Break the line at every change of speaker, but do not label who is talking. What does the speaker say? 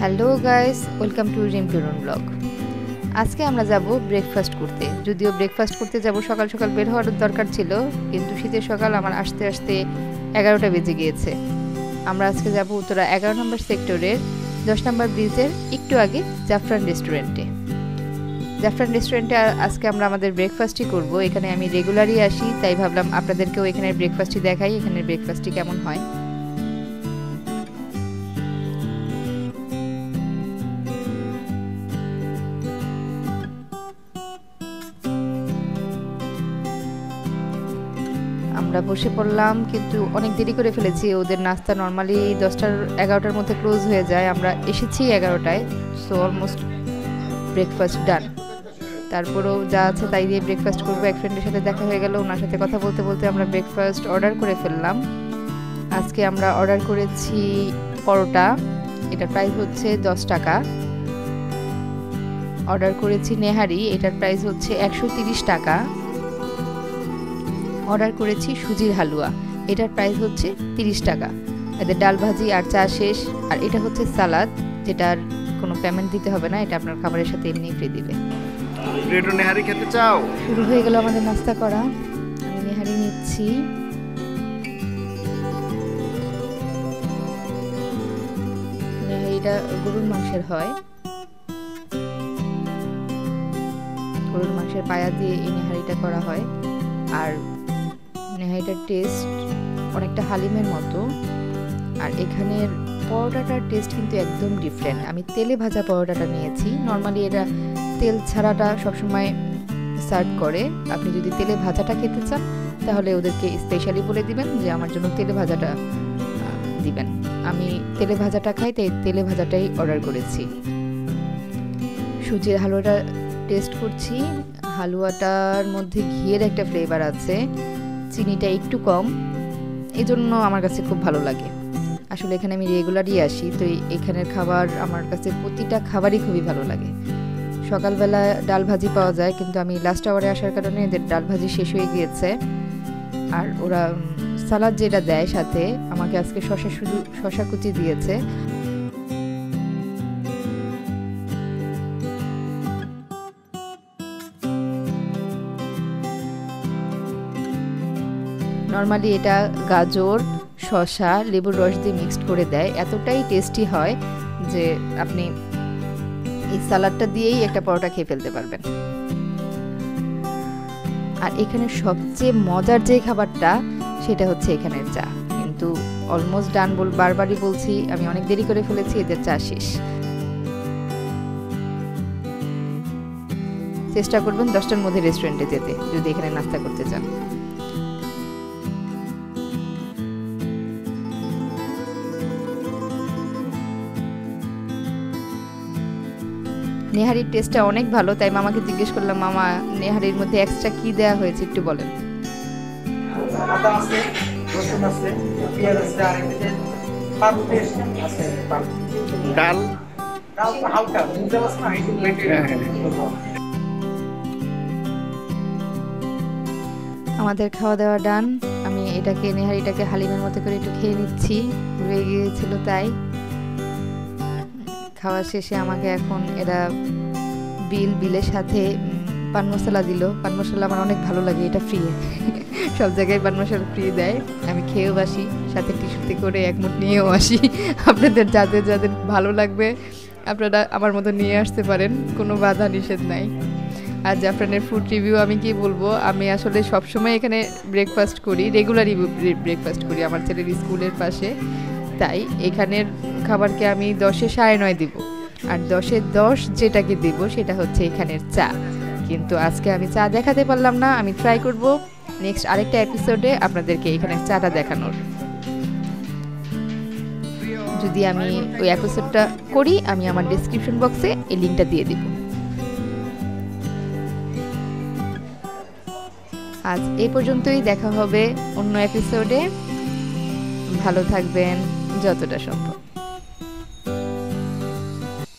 Hello guys, welcome to Rimpi Arun blog. আজকে আমরা যাব ব্রেকফাস্ট করতে। যদিও ব্রেকফাস্ট করতে যাব সকাল সকাল বের হওয়ার দরকার ছিল, কিন্তু শীতের সকাল আমার আসতে আসতে 11টা বেজে গিয়েছে। আমরা আজকে যাব উত্তরা 11 নম্বর সেক্টরের 10 নম্বর ব্রিজের একটু আগে জাফরান রেস্টুরেন্টে। জাফরান রেস্টুরেন্টে আজকে আমরা আমাদের ব্রেকফাস্টই করব। এখানে আমি রেগুলারই আসি, তাই ভাবলাম আপনাদেরকেও এখানের ব্রেকফাস্টই দেখাই, এখানের ব্রেকফাস্টই কেমন হয়। আমরা বসে পড়লাম, কিন্তু অনেক দেরি করে ফেলেছি। ওদের নাস্তা নর্মালি 10-11টার মধ্যে ক্লোজ হয়ে যায়, আমরা এসেছি 11টায়, সো অলমোস্ট ব্রেকফাস্ট ডান। তারপরেও যা আছে তাই দিয়ে ব্রেকফাস্ট করবো। এক ফ্রেন্ডের সাথে দেখা হয়ে গেল, ওনার সাথে কথা বলতে বলতে আমরা ব্রেকফাস্ট অর্ডার করে ফেললাম। আজকে আমরা অর্ডার করেছি পরোটা, এটার প্রাইস হচ্ছে 10 টাকা। অর্ডার করেছি নেহারি, এটার প্রাইস হচ্ছে 130 টাকা। অর্ডার করেছি সুজির হালুয়া, এটার প্রাইস হচ্ছে 30 টাকা। এদের ডাল ভাজি আর চা শেষ। আর এটা হচ্ছে সালাদ, যেটার কোনো পেমেন্ট দিতে হবে না, এটা আপনার খাবারের সাথে এমনি ফ্রি দিবে।
নেহারি খেতে চাও?
শুরু হয়ে গেল আমাদের নাস্তা করা। আমি নেহারি নিচ্ছি। নেহারিটা গরুর মাংসের হয়, গরুর মাংসের পায়া দিয়ে এই নেহারিটা করা হয়। আর নেহারিটার টেস্ট অনেকটা হালিমের মতো। আর এখানের পরোটাটার টেস্ট কিন্তু একদম ডিফারেন্ট। আমি তেলে ভাজা পরোটাটা নিয়েছি। নর্মালি এরা তেল ছাড়াটা সবসময় সার্ভ করে। আপনি যদি তেলে ভাজাটা খেতে চান তাহলে ওদেরকে স্পেশালি বলে দিবেন যে আমার জন্য তেলে ভাজাটা দিবেন। আমি তেলে ভাজাটা খাই, তাই তেলে ভাজাটাই অর্ডার করেছি। সুজির হালুয়াটা টেস্ট করছি। হালুয়াটার মধ্যে ঘিয়ের একটা ফ্লেভার আছে, চিনিটা একটু কম, এই জন্য আমার কাছে খুব ভালো লাগে। আসলে এখানে আমি রেগুলারই আসি, তো এখানের খাবার আমার কাছে প্রতিটা খাবারই খুবই ভালো লাগে। সকালবেলা ডাল ভাজি পাওয়া যায়, কিন্তু আমি লাস্ট আওয়ারে আসার কারণে এদের ডাল ভাজি শেষ হয়ে গিয়েছে। আর ওরা সালাদ যেটা দেয় সাথে, আমাকে আজকে শশা কুচি দিয়েছে। নর্মালি এটা গাজর, শসা, লেবুর রস দিয়ে মিক্সড করে দেয়। এতটাই টেস্টি হয় যে আপনি এই সালাডটা দিয়েই একটা পরোটা খেয়ে ফেলতে পারবেন। আর এখানে সবচেয়ে মজার যে খাবারটা, সেটা হচ্ছে এখানের চা। কিন্তু অলমোস্ট ডান বারবারই বলছি, আমি অনেক দেরি করে ফেলেছি, এদের চা শেষ। চেষ্টা করবেন 10টার মধ্যে রেস্টুরেন্টে যেতে যদি এখানে নাস্তা করতে চান। নেহারির টেস্টটা অনেক ভালো, তাই মামাকে জিজ্ঞেস করলাম, মামা নেহারির মধ্যে এক্সট্রা কি দেওয়া হয়েছে একটু বলেন।
আদা আছে, রসুন আছে, পেঁয়াজ আছে, আর এমনিতে পান পেস্ট আছে, ডাল হালকা বুঝতে পারছ না, একটু লেটে।
আমাদের খাওয়া দাওয়া ডান। আমি নেহারিটাকে হালিমের মতো করে একটু খেয়ে নিচ্ছি, রয়ে গিয়েছিল তাই। খাওয়া শেষে আমাকে এখন এরা বিলের সাথে পান মশলা দিল। পান মশলা আমার অনেক ভালো লাগে, এটা ফ্রি, সব জায়গায় পান মশলা ফ্রি দেয়। আমি খেয়েও আসি, সাথে টিস্যুতে করে এক মুঠ নিয়েও আসি। আপনাদের যাদের যাদের ভালো লাগবে আপনারা আমার মতো নিয়ে আসতে পারেন, কোনো বাধা নিষেধ নাই। আর জাফরানের ফুড রিভিউ আমি কি বলবো, আমি আসলে সবসময় এখানে ব্রেকফাস্ট করি, রেগুলারই ব্রেকফাস্ট করি আমার ছেলের স্কুলের পাশে। তাই এখানের খাবারকে আমি 10-এ 9.5 দিব। আর 10-এ 10 যেটাকে দিব সেটা হচ্ছে এখানের চা। কিন্তু আজকে আমি চা দেখাতে পারলাম না, আমি ট্রাই করব নেক্সট আরেকটা এপিসোডে আপনাদেরকে এখানের চাটা দেখানোর। যদি আমি ওই এপিসোডটা করি, আমি আমার ডেসক্রিপশন বক্সে এই লিঙ্কটা দিয়ে দিব। আজ এই পর্যন্তই, দেখা হবে অন্য এপিসোডে। ভালো থাকবেন যতটা সম্ভব।